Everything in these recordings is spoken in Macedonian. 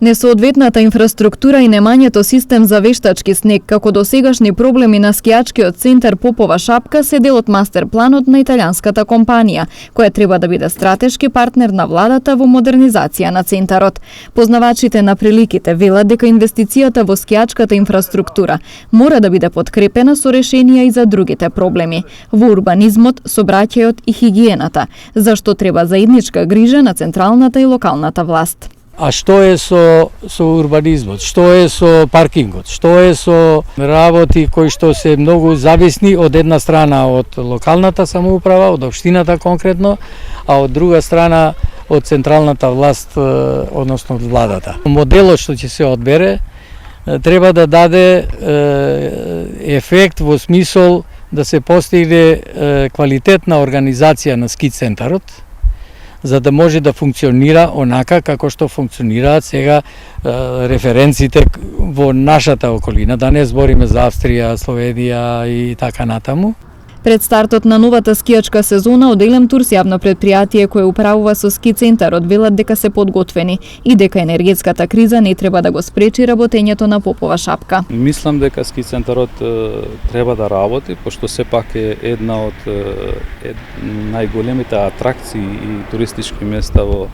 Несоодветната инфраструктура и немањето систем за вештачки снег како досегашни проблеми на скијачкиот центар Попова шапка се дел од мастер планот на италијанската компанија, која треба да биде стратешки партнер на владата во модернизација на центарот. Познавачите на приликите велат дека инвестицијата во скијачката инфраструктура мора да биде подкрепена со решенија и за другите проблеми, во урбанизмот, сообраќајот и хигиената, зашто треба заедничка грижа на централната и локалната власт. А што е со урбанизмот? Што е со паркингот? Што е со работи кои што се многу зависни од една страна од локалната самоуправа, од општината конкретно, а од друга страна од централната власт, односно од владата. Моделот што ќе се одбере треба да даде ефект во смисол да се постигне квалитетна организација на ски центарот, за да може да функционира онака како што функционираат сега референците во нашата околина, да не збориме за Австрија, Словенија и така натаму. Пред стартот на новата скијачка сезона од Елем Турс јавно предпријатие кое управува со ски центарот велат дека се подготвени и дека енергетската криза не треба да го спречи работењето на Попова шапка. Мислам дека ски центарот треба да работи, пошто сепак е една од најголемите атракции и туристички места во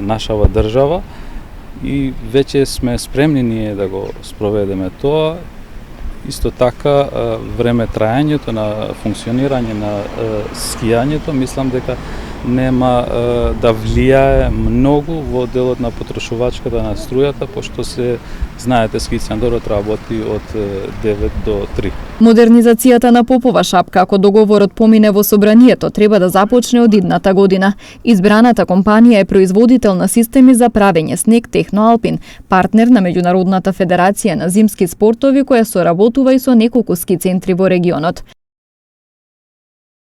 нашава држава и веќе сме спремни ние да го спроведеме тоа. Исто така, време трајањето на функционирање на скијањето, мислам дека нема да влијае многу во делот на потрошувачката на струјата, пошто се, знаете, ски центарот работи од 9 до 3. Модернизацијата на Попова шапка, ако договорот помине во собранието, треба да започне од идната година. Избраната компанија е производител на системи за правење снег Техноалпин, партнер на Меѓународната федерација на зимски спортови, која соработува и со неколку ски центри во регионот.